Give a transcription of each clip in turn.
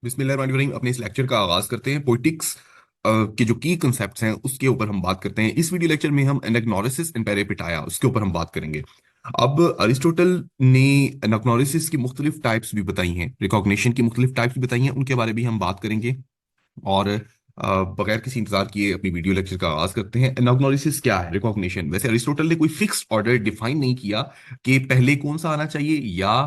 बिस्मिल्लाहिर्रहमानिर्रहीम। अपने इस लेक्चर का आगाज करते हैं। पोइटिक्स के जो की कंसेप्ट्स हैं उसके ऊपर हम बात करते हैं। इस वीडियो लेक्चर में हम एनाग्नोसिस एंड पेरेपिटाया उसके ऊपर हम बात करेंगे। अब अरिस्टोटल ने एनाग्नोसिस की मुख्तलिफ टाइप्स भी बताई हैं, रिकॉग्निशन की मुख्तलिफ टाइप्स भी बताई हैं, उनके बारे में हम बात करेंगे। और बगैर किसी इंतजार किए अपनी वीडियो लेक्चर का आगाज करते हैं। एनाग्नोसिस क्या है, रिकॉग्निशन। वैसे अरिस्टोटल ने कोई फिक्स्ड ऑर्डर डिफाइन नहीं किया कि पहले कौन सा आना चाहिए या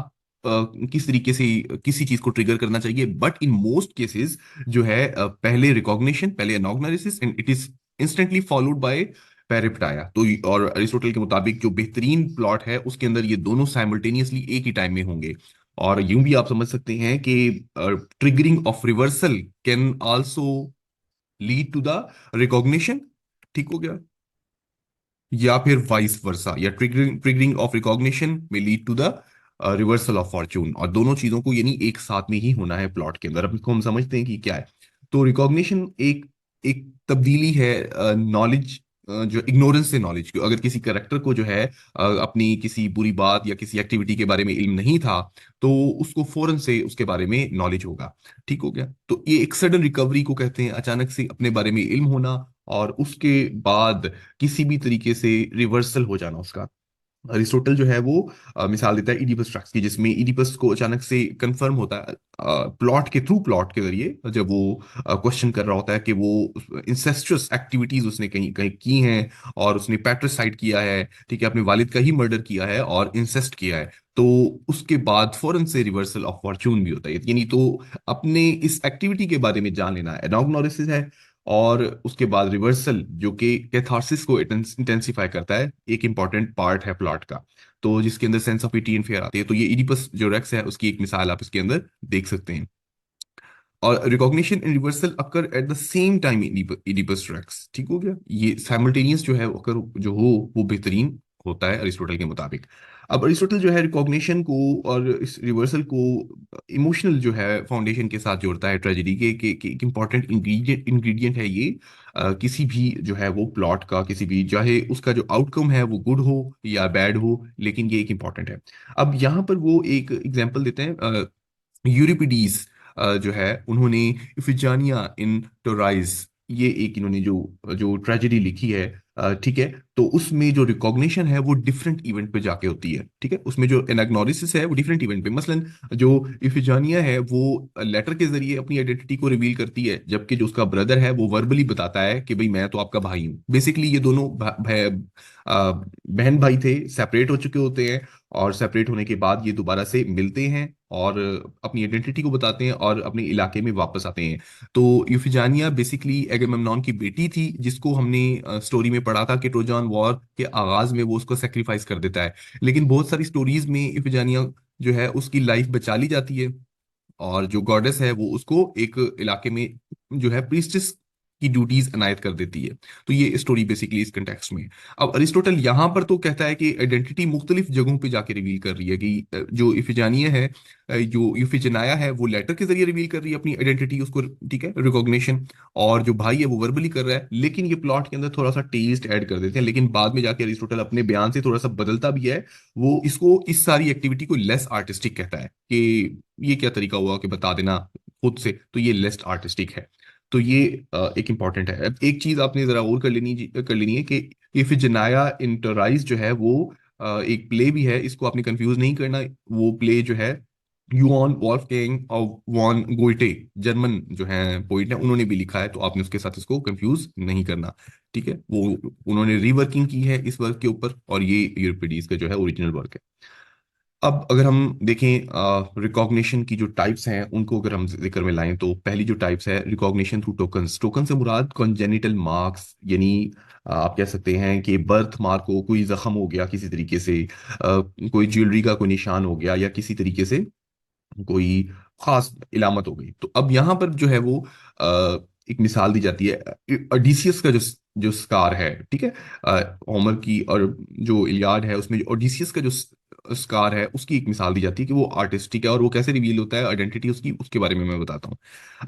किस तरीके से किसी चीज को ट्रिगर करना चाहिए, बट इन मोस्ट केसेस जो है पहले रिकॉग्निशन, पहले anagnorisis, and it is instantly followed by peripeteia. तो और अरिस्टोटल के मुताबिक जो बेहतरीन प्लॉट है उसके अंदर ये दोनों साइमल्टेनियसली एक ही टाइम में होंगे। और यूं भी आप समझ सकते हैं कि triggering of reversal can also lead to the recognition. ठीक हो गया? या फिर वाइस वर्सा, या ट्रिगरिंग ट्रिगरिंग ऑफ रिकॉग्निशन में lead to the reversal of fortune. और दोनों चीजों को यानी एक साथ में ही होना है प्लॉट के अंदर। अब इसको हम समझते हैं कि क्या है। तो रिकॉग्निशन एक एक तब्दीली है नॉलेज, जो इग्नोरेंस से नॉलेज की। अगर किसी करेक्टर को जो है अपनी किसी बुरी बात या किसी एक्टिविटी के बारे में इल्म नहीं था, तो उसको फौरन से उसके बारे में नॉलेज होगा। ठीक हो गया? तो ये एक सडन रिकवरी को कहते हैं, अचानक से अपने बारे में इल्म होना और उसके बाद किसी भी तरीके से रिवर्सल हो जाना उसका। अरिस्टोटल जो है वो मिसाल देता है इडिपस ट्रैक्स की, जिसमें इडिपस को अचानक से कंफर्म होता है प्लॉट के थ्रू, प्लॉट के जरिए, जब वो क्वेश्चन कर रहा होता है कि वो इंसेस्ट्रस एक्टिविटीज उसने कहीं कहीं की हैं और उसने पैट्रिसाइड किया है, ठीक है, अपने वालिद का ही मर्डर किया है और इंसेस्ट किया है। तो उसके बाद फौरन से रिवर्सल ऑफ फॉर्चून भी होता है। यानी तो अपने इस एक्टिविटी के बारे में जान लेना एनाग्नोसिस है। और उसके बाद रिवर्सल जो कि कैथारसिस को इंटेंसिफाई करता है, एक इंपॉर्टेंट पार्ट है प्लॉट का। तो जिसके अंदर sense of pity and fear आती है। तो ये इडिपस जो रेक्स है उसकी एक मिसाल आप इसके अंदर देख सकते हैं। और recognition and reversal occur at the same time in Oedipus Rex. ठीक हो गया? ये साइमल्टेनियस जो है अगर जो हो वो बेहतरीन होता है अरिस्टोटल के मुताबिक। अब अरिस्टोटल जो है रिकॉग्निशन को और इस रिवर्सल को इमोशनल जो है फाउंडेशन के साथ जोड़ता है, ट्रेजेडी के एक इंपॉर्टेंट इंग्रेडिएंट है ये। किसी भी जो है वो प्लॉट का, किसी भी चाहे उसका जो आउटकम है वो गुड हो या बैड हो, लेकिन ये एक इंपॉर्टेंट है। अब यहाँ पर वो एक एग्जाम्पल देते हैं। यूरिपिडीज जो है उन्होंने इफिजानिया इन टोराइज, ये एक इन्होंने जो जो ट्रेजेडी लिखी है, ठीक है, तो उसमें जो रिकॉग्निशन है वो डिफरेंट इवेंट पे जाके होती है। ठीक है, उसमें जो एनाग्नोसिस है वो डिफरेंट इवेंट पे, मसलन जो इफिजानिया है वो लेटर के जरिए अपनी आइडेंटिटी को रिवील करती है, जबकि जो उसका ब्रदर है वो वर्बली बताता है कि भाई मैं तो आपका भाई हूँ। बेसिकली ये दोनों बहन भाई थे, सेपरेट हो चुके होते हैं, और सेपरेट होने के बाद ये दोबारा से मिलते हैं और अपनी आइडेंटिटी को बताते हैं और अपने इलाके में वापस आते हैं। तो यूफिजानिया बेसिकली एगेमेमनॉन की बेटी थी, जिसको हमने स्टोरी में पढ़ा था कि ट्रोजन वॉर के आगाज में वो उसको सेक्रीफाइस कर देता है। लेकिन बहुत सारी स्टोरीज में यूफिजानिया जो है उसकी लाइफ बचा ली जाती है, और जो गॉडेस है वो उसको एक इलाके में जो है प्रीस्टिस की ड्यूटीज अनायत कर देती है। तो ये स्टोरी बेसिकली इस कंटेक्स्ट में है। अब अरिस्टोटल यहाँ पर तो कहता है कि आइडेंटिटी मुख्तलिफ जगहों पे जाके रिवील कर रही है कि जो इफिजानिया है, जो इफिजनाया है, वो लेटर के जरिए रिवील कर रही है अपनी आइडेंटिटी उसको, ठीक है, रिकॉग्निशन। और जो भाई है वो वर्बली कर रहा है। लेकिन ये प्लॉट के अंदर थोड़ा सा टेस्ट ऐड कर देते हैं, लेकिन बाद में जाके अरिस्टोटल अपने बयान से थोड़ा सा बदलता भी है। वो इसको, इस सारी एक्टिविटी को लेस आर्टिस्टिक कहता है कि ये क्या तरीका हुआ कि बता देना खुद से, तो ये लेस आर्टिस्टिक है। तो ये एक इंपॉर्टेंट है। अब एक चीज आपने जरा और कर लेनी है कि इफिजनाया इंटराइज जो है वो एक प्ले भी है, इसको आपने कंफ्यूज नहीं करना। वो प्ले जो है यूआन वॉल्फगैंग और वॉन गोइटे, जर्मन जो है पोइट है, उन्होंने भी लिखा है, तो आपने उसके साथ इसको कंफ्यूज नहीं करना। ठीक है, वो उन्होंने रीवर्किंग की है इस वर्क के ऊपर, और ये यूरिपिडीज का जो है ओरिजिनल वर्क है। अब अगर हम देखें रिकॉग्निशन की जो टाइप्स हैं उनको अगर हम जिक्र में लाएं, तो पहली जो टाइप्स है रिकॉग्निशन थ्रू टोकन्स। टोकन से मुराद कॉन्जेनिटल मार्क्स, यानी आप कह सकते हैं कि बर्थ मार्क हो, कोई जख्म हो गया किसी तरीके से, कोई ज्वेलरी का कोई निशान हो गया, या किसी तरीके से कोई खास इलामत हो गई। तो अब यहाँ पर जो है वो एक मिसाल दी जाती है ओडिसियस का, जो जो स्कार है, ठीक है, होमर की, और जो इलियाड है उसमें जो ओडिसियस का जो स्कार है उसकी एक मिसाल दी जाती है कि वो आर्टिस्टिक है। और वो कैसे रिवील होता है आइडेंटिटी उसकी, उसके बारे में मैं बताता हूँ।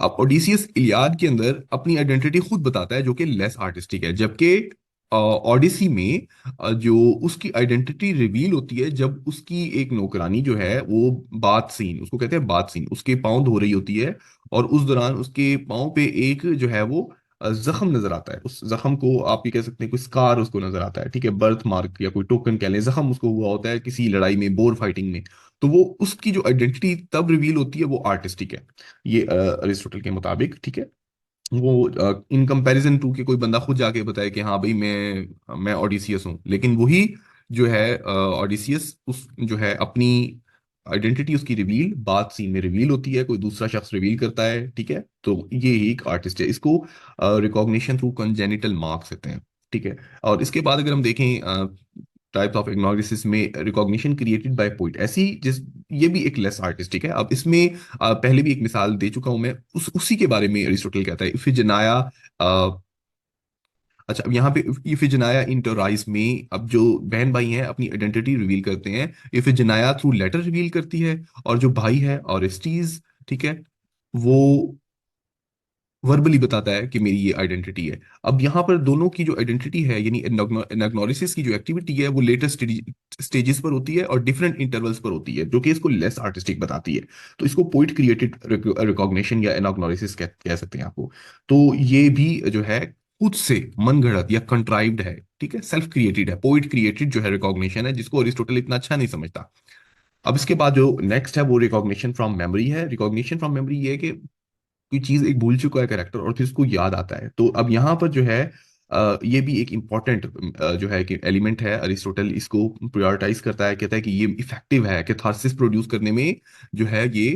अब ओडिसियस इलियाड के अंदर अपनी आइडेंटिटी खुद बताता है, जो कि लेस आर्टिस्टिक है, जबकि ओडिसी में जो उसकी आइडेंटिटी रिवील होती है जब उसकी एक नौकरानी जो है वो बाथ सीन, उसको कहते हैं बाथ सीन, उसके पाँव धो रही होती है, और उस दौरान उसके पाँव पे एक जो है वो जख्म नजर आता है। उस जख्म को आप ये कह सकते हैं कोई स्कार उसको नजर आता है, ठीक है, बर्थ मार्क या कोई टोकन कह लें, जख्म उसको हुआ होता है किसी लड़ाई में, बोर फाइटिंग में। तो वो उसकी जो आइडेंटिटी तब रिवील होती है वो आर्टिस्टिक है, ये अरिस्टोटल के मुताबिक, ठीक है। वो इन कंपैरिजन टू कि कोई बंदा खुद जाके बताए कि हाँ भाई मैं ओडिसियस हूँ, लेकिन वही जो है ओडिसियस उस जो है अपनी आइडेंटिटी उसकी रिवील बात सीन में रिवील होती है, कोई दूसरा शख्स रिवील करता है, ठीक है। तो ये ही एक आर्टिस्ट है, इसको रिकॉग्निशन थ्रू कंजेनिटल मार्क्स कहते हैं, ठीक है। और इसके बाद अगर हम देखें टाइप्स ऑफ एग्नोसिस में, रिकॉग्निशन क्रिएटेड बाय पोइट, ऐसी जिस ये भी एक लेस आर्टिस्टिक है। अब इसमें पहले भी एक मिसाल दे चुका हूं मैं, उसी के बारे में अरिस्टोटल कहता है, इफिजनाया। अच्छा, अब यहाँ पे इफिजनाया इंटोराइज में अब जो बहन भाई हैं अपनी आइडेंटिटी रिवील करते हैं, इफिजनाया थ्रू लेटर रिवील करती है, और जो भाई है ऑरेस्टीज, ठीक है, वो वर्बली बताता है कि मेरी ये आइडेंटिटी है। अब यहाँ पर दोनों की जो आइडेंटिटी है, यानी एनाग्नोसिस की जो एक्टिविटी है, वो लेटेस्ट स्टेजेस पर होती है और डिफरेंट इंटरवल्स पर होती है, जो कि इसको लेस आर्टिस्टिक बताती है। तो इसको पोइट क्रिएटेड रिकॉग्निशन या एनाग्नोसिस कह सकते हैं आपको। तो ये भी जो है खुद से मन घड़त या कंट्राइव्ड है, ठीक है, सेल्फ क्रिएटेड है, पोइट क्रिएटेड जो है रिकॉग्निशन है, जिसको अरिस्टोटल इतना अच्छा नहीं समझता। अब इसके बाद जो नेक्स्ट है वो रिकॉग्निशन फ्रॉम मेमोरी है। रिकॉग्निशन फ्रॉम मेमोरी ये है कि कोई चीज एक भूल चुका है कैरेक्टर और फिर उसको याद आता है। तो अब यहाँ पर जो है ये भी एक इम्पॉर्टेंट जो है कि एलिमेंट है, अरिस्टोटल इसको प्रायोरिटाइज करता है, कहता है कि ये इफेक्टिव है, कैथारसिस प्रोड्यूस करने में जो है ये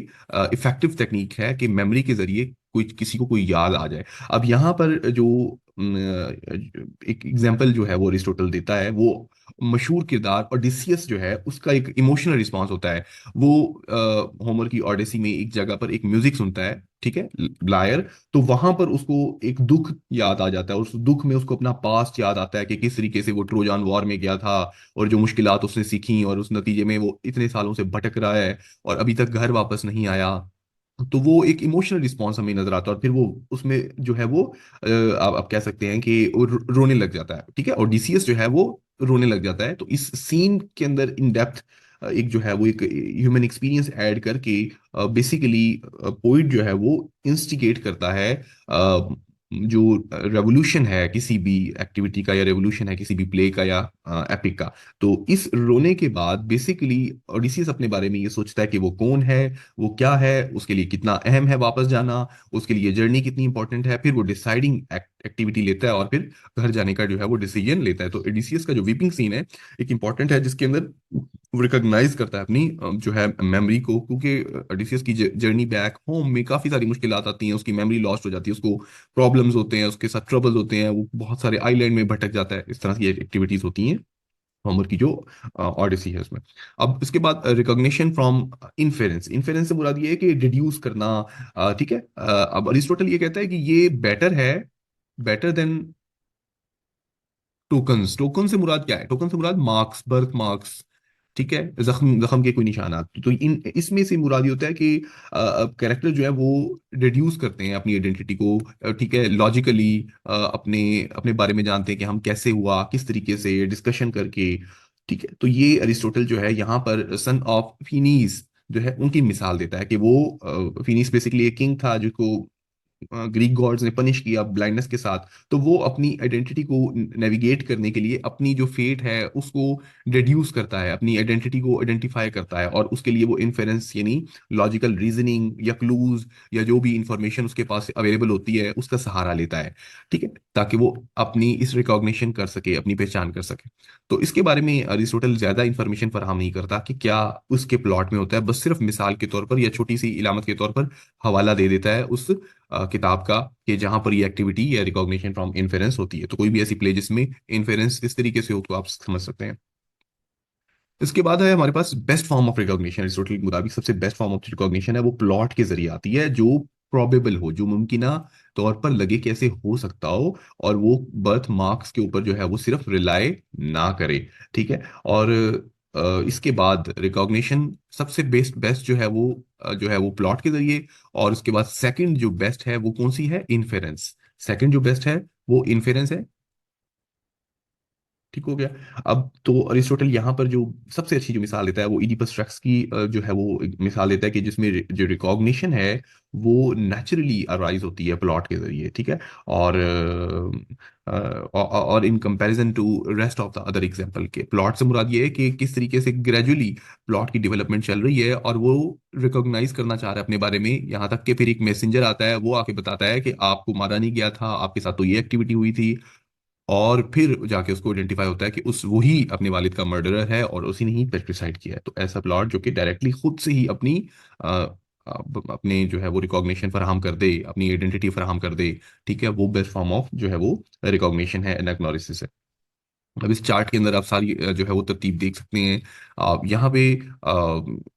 इफेक्टिव टेक्निक है कि मेमोरी के जरिए कोई किसी को कोई याद आ जाए। अब यहाँ पर जो एक एग्जाम्पल जो है वो अरिस्टोटल देता है, वो मशहूर किरदार ओडिसियस जो है उसका एक इमोशनल रिस्पॉन्स होता है। वो होमर की ओडिसी में एक जगह पर एक म्यूजिक सुनता है, ठीक है, लायर। तो वहां पर उसको एक दुख याद आ जाता है, और उस दुख में उसको अपना पास्ट याद आता है कि किस तरीके से वो ट्रोजान वॉर में गया था, और जो मुश्किलात उसने सीखी, और उस नतीजे में वो इतने सालों से भटक रहा है और अभी तक घर वापस नहीं आया। तो वो एक इमोशनल रिस्पॉन्स हमें नजर आता है, और फिर वो उसमें जो है वो आप कह सकते हैं कि वो रोने लग जाता है, ठीक है, और डीसीएस जो है वो रोने लग जाता है। तो इस सीन के अंदर इन डेप्थ एक जो है वो एक ह्यूमन एक्सपीरियंस ऐड करके बेसिकली पोइट जो है वो इंस्टिगेट करता है जो रेवोल्यूशन है किसी भी एक्टिविटी का, या रेवोल्यूशन है किसी भी प्ले का या एपिक का। तो इस रोने के बाद बेसिकली ओडिसियस अपने बारे में ये सोचता है कि वो कौन है, वो क्या है, उसके लिए कितना अहम है वापस जाना, उसके लिए जर्नी कितनी इंपॉर्टेंट है। फिर वो डिसाइडिंग एक्टिविटी लेता है, और फिर घर जाने का जो है वो डिसीजन लेता है। तो एडिसियस का जो वीपिंग सीन है एक इंपॉर्टेंट है, जिसके अंदर वो रिकॉग्नाइज करता है अपनी जो है मेमोरी को, क्योंकि ओडिसियस की जर्नी बैक होम में काफी सारी मुश्किलात आती हैं, उसकी मेमोरी लॉस्ट हो जाती है, उसको प्रॉब्लम्स होते हैं, उसके साथ ट्रबल्स होते हैं, वो बहुत सारे आइलैंड में भटक जाता है, इस तरह की एक्टिविटीज होती हैं होमर की जो ऑडिसी है उसमें। अब इसके बाद रिकॉग्निशन फ्रॉम इन्फेरेंस, इन्फेरेंस से मुराद ये है कि डिड्यूस करना, ठीक है। अब अरिस्टोटल ये कहता है कि ये बेटर है, बेटर देन टोकन्स। टोकन से मुराद क्या है? टोकन से मुराद मार्क्स, बर्थ मार्क्स, ठीक है, जख्म जख्म के कोई निशानात। तो इन इसमें से मुराद ये होता है कि कैरेक्टर जो है वो रिड्यूस करते हैं अपनी आइडेंटिटी को, ठीक है, लॉजिकली अपने अपने बारे में जानते हैं कि हम कैसे हुआ, किस तरीके से, डिस्कशन करके, ठीक है। तो ये अरिस्टोटल जो है यहाँ पर सन ऑफ फिनीस जो है उनकी मिसाल देता है कि वो फिनीस बेसिकली एक किंग था जिसको ग्रीक गॉड्स ने पनिश किया ब्लाइंडनेस के साथ। तो वो अपनी आइडेंटिटी को नेविगेट करने के लिए अपनी जो फेट है उसको डिड्यूस करता है, अपनी आइडेंटिटी को आइडेंटिफाई करता है, और उसके लिए वो इन्फेरेंस यानी लॉजिकल रीजनिंग या क्लूज या जो भी इंफॉर्मेशन उसके पास अवेलेबल होती है उसका सहारा लेता है, ठीक है, ताकि वो अपनी इस रिकॉग्निशन कर सके, अपनी पहचान कर सके। तो इसके बारे में अरिस्टोटल ज्यादा इंफॉर्मेशन फराहम नहीं करता कि क्या उसके प्लॉट में होता है, बस सिर्फ मिसाल के तौर पर या छोटी सी इलामत के तौर पर हवाला दे देता है उस किताब का, कि जहां पर ये एक्टिविटी या रिकॉग्निशन फ्रॉम इन्फेरेंस होती है। तो कोई भी ऐसी प्ले जिसमें इन्फेरेंस इस तरीके से हो तो आप समझ सकते हैं। इसके बाद है हमारे पास best form of recognition. Aristotle के मुताबिक सबसे बेस्ट फॉर्म ऑफ रिकॉग्निशन है वो प्लॉट के जरिए आती है, जो प्रोबेबल हो, जो मुमकिना तौर पर लगे कि ऐसे हो सकता हो, और वो बर्थ मार्क्स के ऊपर जो है वो सिर्फ रिलाय ना करे, ठीक है। और इसके बाद रिकॉग्निशन सबसे बेस्ट बेस्ट जो है वो जो है वो प्लॉट के जरिए। और उसके बाद सेकंड जो बेस्ट है वो कौन सी है? इन्फेरेंस। सेकंड जो बेस्ट है वो इन्फेरेंस है। ठीक हो गया। अब तो अरिस्टोटल यहाँ पर जो सबसे अच्छी जो मिसाल देता है वो इडिपस रेक्स की जो है वो एक मिसाल देता है कि जिसमें जो रिकॉग्निशन है वो नेचुरली अराइज होती है प्लॉट के जरिए, ठीक है। और और in comparison to rest of the other example के प्लॉट से मुराद ये है कि किस तरीके से ग्रेजुअली प्लॉट की डेवलपमेंट चल रही है और वो रिकॉग्नाइज करना चाह रहा है अपने बारे में, यहाँ तक कि फिर एक मैसेंजर आता है वो आके बताता है कि आपको मारा नहीं गया था, आपके साथ तो ये एक्टिविटी हुई थी। और फिर जाके उसको आइडेंटिफाई होता है कि उस वही अपने वालिद का मर्डरर है और उसी ने ही पेस्टिसाइड किया है। तो ऐसा प्लॉट जो कि डायरेक्टली खुद से ही अपनी अपने जो है वो रिकॉग्निशन फराहम कर दे, अपनी आइडेंटिटी फराहम कर दे, ठीक है, वो बेस्ट फॉर्म ऑफ जो है वो रिकॉग्निशन है, एनाग्नोसिस है। अब इस चार्ट के अंदर आप सारी जो है वो तरतीब देख सकते हैं। आप यहाँ पे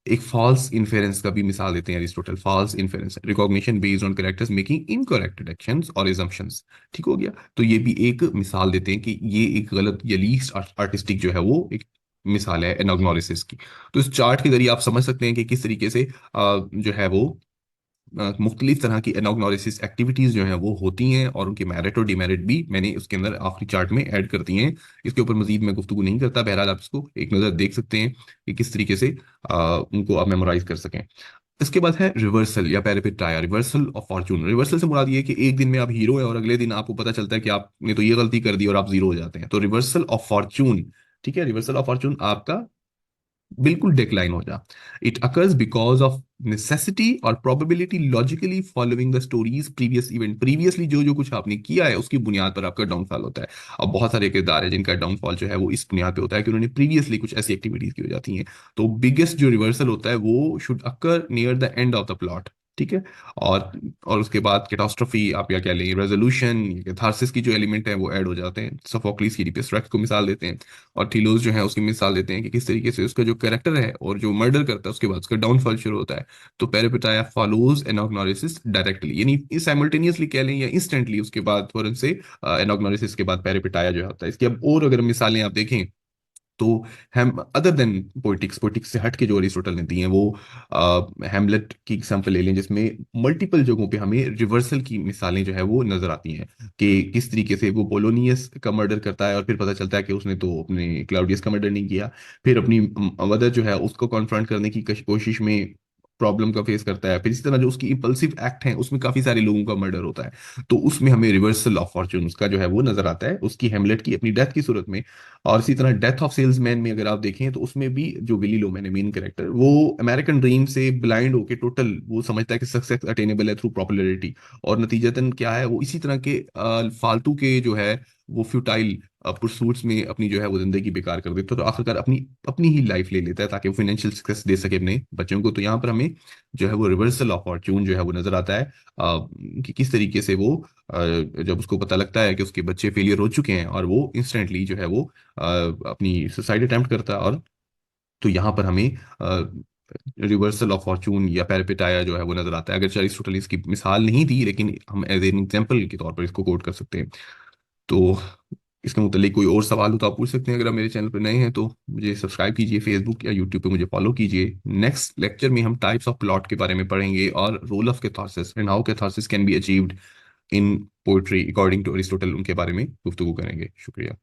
एक फॉल्स इन्फेरेंस का भी मिसाल देते हैं Aristotle. False inference, recognition based on characters making incorrect deductions और assumptions। ठीक हो गया। तो ये भी एक मिसाल देते हैं कि ये एक गलत या लीस्ट आर्टिस्टिक जो है वो एक मिसाल है एनाग्नोसिस की। तो इस चार्ट के जरिए आप समझ सकते हैं कि किस तरीके से जो है वो मुख्तलिफ तरह की एनाग्नोसिस एक्टिविटीज जो हैं वो होती हैं और उनके मेरिट और डिमेरिट भी मैंने उसके अंदर आखिरी चार्ट में ऐड कर दिए हैं। इसके ऊपर मजीद मैं गुफ्तगू नहीं करता, बहरहाल आप इसको एक नज़र देख सकते हैं कि किस तरीके से उनको आप मेमोराइज कर सकें। इसके बाद है रिवर्सल या पेरिपेटाया, रिवर्सल ऑफ फॉर्चून। रिवर्सल से मुराद ये है कि एक दिन में आप हीरो हैं और अगले दिन आपको पता चलता है कि आपने तो ये गलती कर दी और आप जीरो हो जाते हैं। तो रिवर्सल ऑफ फॉर्चून, ठीक है, रिवर्सल ऑफ फॉर्चून आपका बिल्कुल डिक्लाइन हो जा। It occurs because of necessity और probability logically following the stories previous event. Previously जो जो कुछ आपने किया है उसकी बुनियाद पर आपका डाउनफॉल होता है। अब बहुत सारे किरदार है जिनका डाउनफॉल जो है वो इस बुनियाद पे होता है कि उन्होंने प्रीवियसली कुछ ऐसी एक्टिविटीज की हो जाती हैं। तो बिगेस्ट जो रिवर्सल होता है वो should occur near the end of the plot, ठीक है। और और उसके बाद कैटास्ट्रफी आप या कह लें रेजोल्यूशन, कैथारसिस की जो एलिमेंट है वो ऐड हो जाते हैं। सोफोक्लिस की इडिपस रेक्स को मिसाल देते हैं और थीलोस जो है उसकी मिसाल देते हैं कि किस तरीके से उसका जो कैरेक्टर है और जो मर्डर करता है उसके बाद उसका डाउनफॉल शुरू होता है। तो पेरिपेटाया फॉलोज एनाग्नोसिस डायरेक्टली, यानी साइमल्टेनियसली कह लें या इंस्टेंटली उसके बाद फौरन से एनाग्नोसिस के बाद पेरिपेटाया जो होता है। इसकी अब और अगर मिसालें आप देखें तो हम अदर देन पोइटिक्स, पोइटिक्स से हट के जो अरिस्टोटल ने दी हैं वो हैमलेट की एग्जांपल ले लें जिसमें मल्टीपल जगहों पे हमें रिवर्सल की मिसालें जो है वो नजर आती हैं कि किस तरीके से वो पोलोनियस का मर्डर करता है और फिर पता चलता है कि उसने तो अपने क्लाउडियस का मर्डर नहीं किया। फिर अपनी मदर जो है उसको कॉन्फ्रंट करने की कोशिश में प्रॉब्लम का फेस करता है। फिर इसी तरह जो उसकी इंपल्सिव एक्ट हैं उसमें काफी सारे लोगों का मर्डर होता है। तो उसमें हमें रिवर्सल ऑफ फॉर्चून उसका जो है वो नजर आता है उसकी, हेमलेट की अपनी डेथ की सूरत में। और इसी तरह डेथ ऑफ सेल्समैन में अगर आप देखें तो उसमें भी जो विली लोमैन है मेन कैरेक्टर, वो अमेरिकन ड्रीम से ब्लाइंड होके टोटल वो समझता है कि सक्सेस अटेनेबल है थ्रू पॉपुलैरिटी, और नतीजतन क्या है वो इसी तरह के फालतू के जो है वो फ्यूटाइल परसूट्स में अपनी जो है वो जिंदगी बेकार कर देता है। तो आखिरकार अपनी अपनी ही लाइफ ले लेता है ताकि वो फाइनेंशियल सक्सेस दे सके अपने बच्चों को। तो यहाँ पर हमें जो है वो रिवर्सल ऑफ फॉर्चून जो है वो नजर आता है कि किस तरीके से वो जब उसको पता लगता है कि उसके बच्चे फेलियर हो चुके हैं और वो इंस्टेंटली जो है वो अपनी सुसाइड अटेम्प्ट करता है। और तो यहाँ पर हमें रिवर्सल ऑफ फॉर्चून या पेरिपेटाया जो है वो नजर आता है। अगर अरिस्टोटल इसकी मिसाल नहीं थी लेकिन हम एज एन एग्जाम्पल के तौर पर इसको कोट कर सकते हैं। तो इसके मुतालिक कोई और सवाल हो तो आप पूछ सकते हैं। अगर आप मेरे चैनल पर नए हैं तो मुझे सब्सक्राइब कीजिए, फेसबुक या यूट्यूब पे मुझे फॉलो कीजिए। नेक्स्ट लेक्चर में हम टाइप्स ऑफ प्लॉट के बारे में पढ़ेंगे और role of catharsis and how catharsis can be achieved in poetry according to Aristotle, उनके बारे में गुफ्तगू करेंगे। शुक्रिया।